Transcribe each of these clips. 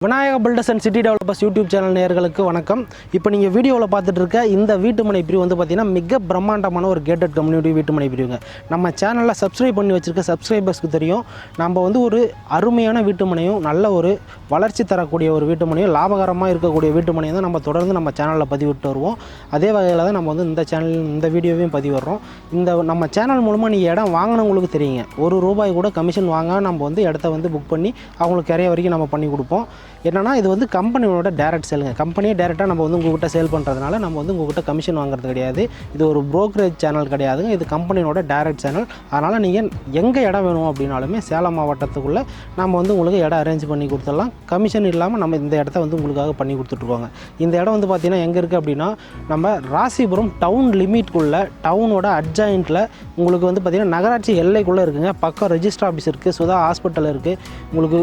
Vinayaka filters and city developers YouTube channel நேயர்களுக்கு வணக்கம். இப்போ நீங்கள் வீடியோவில் பார்த்துட்டு இருக்க இந்த வீட்டுமனை பிரிவு வந்து பார்த்திங்கன்னா மிக பிரம்மாண்டமான ஒரு கேட்டட் கம்யூனிட்டி வீட்டுமனை பிரிவுங்க. நம்ம சேனலில் சப்ஸ்கிரைப் பண்ணி வச்சுருக்க சப்ஸ்கிரைபர்ஸ்க்கு தெரியும், நம்ம வந்து ஒரு அருமையான வீட்டுமனையும் நல்ல ஒரு வளர்ச்சி தரக்கூடிய ஒரு வீட்டுமனையும் லாபகரமாக இருக்கக்கூடிய வீட்டுமனையும் தான் நம்ம தொடர்ந்து நம்ம சேனலில் பதிவிட்டு வருவோம். அதே வகையில் தான் நம்ம வந்து இந்த சேனல் இந்த வீடியோவையும் பதிவிடுறோம். இந்த நம்ம சேனல் மூலமாக நீங்கள் இடம் வாங்கினவங்களுக்கு தெரியுங்க, ₹1 கூட கமிஷன் வாங்க நம்ம வந்து இடத்த வந்து புக் பண்ணி அவங்களுக்கு கரைய வரைக்கும் நம்ம பண்ணி கொடுப்போம். என்னன்னா இது வந்து கம்பெனியோட டைரக்ட் சேலுங்க. கம்பெனியே டைரெக்டாக நம்ம வந்து உங்கள்கிட்ட சேல் பண்ணுறதுனால நம்ம வந்து உங்கள்கிட்ட கமிஷன் வாங்குறது கிடையாது. இது ஒரு ப்ரோக்கரேஜ் சேனல் கிடையாதுங்க, இது கம்பெனியோட டைரக்ட் சேனல். அதனால் நீங்கள் எங்கே இடம் வேணும் அப்படின்னாலுமே சேலம் மாவட்டத்துக்குள்ளே நம்ம வந்து உங்களுக்கு இடம் அரேஞ்ச் பண்ணி கொடுத்துடலாம். கமிஷன் இல்லாமல் நம்ம இந்த இடத்த வந்து உங்களுக்காக பண்ணி கொடுத்துட்ருக்கோங்க. இந்த இடம் வந்து பார்த்திங்கன்னா எங்கே இருக்குது அப்படின்னா நம்ம ராசிபுரம் டவுன் லிமிட்குள்ளே டவுனோட அட்ஜாயிண்ட்டில் உங்களுக்கு வந்து பார்த்திங்கன்னா நகராட்சி எல்லைக்குள்ளே இருக்குங்க. பக்கம் ரெஜிஸ்டர் ஆஃபீஸ் இருக்குது, சுதா ஹாஸ்பிட்டல் இருக்குது. உங்களுக்கு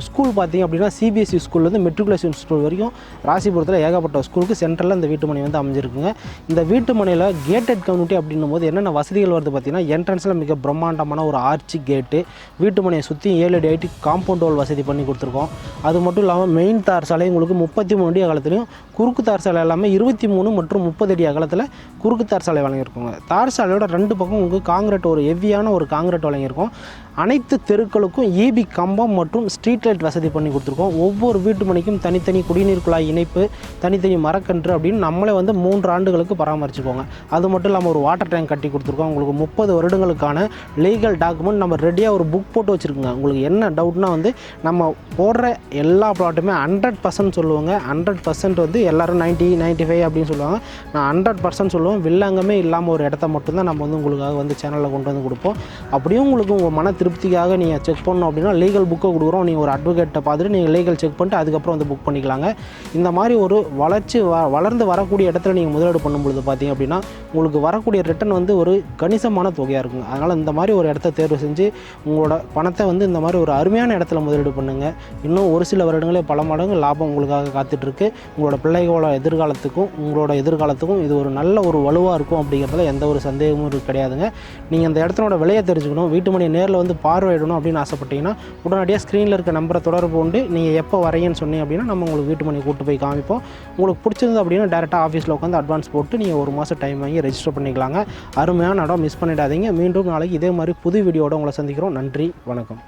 ஸ்கூல் பார்த்திங்க அப்படின்னா சிபிஎஸ்சி ஸ்கூல்லேருந்து மெட்ரிகுலேஷன் ஸ்கூல் வரைக்கும் ராசிபுரத்தில் ஏகப்பட்ட ஸ்கூலுக்கு சென்ட்ரலில் இந்த வீட்டுமனை வந்து அமைஞ்சிருக்குங்க. இந்த வீட்டுமனையில் கேட்டட் கம்யூனிட்டி அப்படின்னும் போது என்னென்ன வசதிகள் வருது பார்த்திங்கன்னா என்ட்ரன்ஸில் மிக பிரம்மாண்டமான ஒரு ஆர்ச்சி கேட்டு, வீட்டுமனையை சுற்றி 7 அடி ஹைட்டு காம்பவுண்ட் வால் வசதி பண்ணி கொடுத்துருக்கோம். அது மட்டும் இல்லாமல் மெயின் தார் சாலை உங்களுக்கு 33 அடி அகலத்துலையும், குறுக்கு தார் சாலை எல்லாமே 23 மற்றும் 30 அடி அகலத்தில் குறுக்கு தார் சாலை வழங்கியிருக்கோங்க. தார் சாலையோட 2 பக்கம் உங்களுக்கு காங்கிரீட் ஒரு ஹெவியான ஒரு காங்கிரீட் வழங்கியிருக்கோம். அனைத்து தெருக்களுக்கும் ஈபி கம்பம் மற்றும் ஸ்ட்ரீட் லைட் வசதி பண்ணி கொடுத்துருக்கோம். ஒவ்வொரு வீட்டு மனைக்கும் தனித்தனி குடிநீர் குழாய் இணைப்பு, தனித்தனி மரக்கன்று அப்படின்னு நம்மளே வந்து 3 ஆண்டுகளுக்கு பராமரிச்சுக்கோங்க. அது மட்டும் இல்லாமல் ஒரு வாட்டர் டேங்க் கட்டி கொடுத்துருக்கோம். உங்களுக்கு 30 வருடங்களுக்கான லீகல் டாக்குமெண்ட் நம்ம ரெடியாக ஒரு புக் போட்டு வச்சுருக்கோங்க. உங்களுக்கு என்ன டவுட்னா வந்து நம்ம போடுற எல்லா ப்ளாட்டுமே 100% சொல்லுவாங்க. 100% வந்து எல்லோரும் 90, 95 அப்படின்னு சொல்லுவாங்க. நான் 100% சொல்லுவேன். வில்லங்கமே இல்லாமல் ஒரு இடத்த மட்டும்தான் நம்ம வந்து உங்களுக்காக வந்து சேனலில் கொண்டு வந்து கொடுப்போம். அப்படியும் உங்களுக்கு உங்கள் மன திருப்திக்காக நீங்கள் செக் பண்ணணும் அப்படின்னா லீகல் புக்கை கொடுக்குறோம். நீங்கள் ஒரு அட்வொகேட்டை பார்த்துட்டு நீங்கள் லீகல் செக் பண்ணிட்டு அதுக்கப்புறம் வந்து புக் பண்ணிக்கலாங்க. இந்த மாதிரி ஒரு வளர்ந்து வரக்கூடிய இடத்துல நீங்கள் முதலீடு பண்ணும்பொழுது பார்த்திங்க அப்படின்னா உங்களுக்கு வரக்கூடிய ரிட்டர்ன் வந்து ஒரு கணிசமான தொகையாக இருக்குங்க. அதனால் இந்த மாதிரி ஒரு இடத்த தேர்வு செஞ்சு உங்களோட பணத்தை வந்து இந்த மாதிரி ஒரு அருமையான இடத்துல முதலீடு பண்ணுங்கள். இன்னும் ஒரு சில வருடங்களே பல மடங்கு லாபம் உங்களுக்காக காத்துட்ருக்கு. உங்களோட பிள்ளைகளோட எதிர்காலத்துக்கும் இது ஒரு நல்ல ஒரு வலுவாக இருக்கும் அப்படிங்கிறதுல எந்த ஒரு சந்தேகமும் கிடையாதுங்க. நீங்கள் அந்த இடத்தினோட விலையை தெரிஞ்சுக்கணும், வீட்டுமனை நேரில் வந்து பார்வையிடணும் அப்படின்னு ஆசைப்பட்டீங்கன்னா உடனடியாக ஸ்க்ரீனில் இருக்க நம்பரை தொடர்பு கொண்டு நீங்கள் எப்போ வரீங்கன்னு சொன்னீங்க அப்படின்னா நம்ம உங்களுக்கு வீட்டுமனை கூட்டு போய் காமிப்போம். உங்களுக்கு பிடிச்சிருந்து அப்படின்னா டேரெக்டாக ஆஃபீஸில் உட்காந்து அட்வான்ஸ் போட்டு நீங்கள் 1 மாதம் டைம் வாங்கி ரெஜிஸ்டர் பண்ணிக்கலாங்க. அருமையான இடம், மிஸ் பண்ணிடாதீங்க. மீண்டும் நாளைக்கு இதே மாதிரி புது வீடியோட உங்களை சந்திக்கிறோம். நன்றி, வணக்கம்.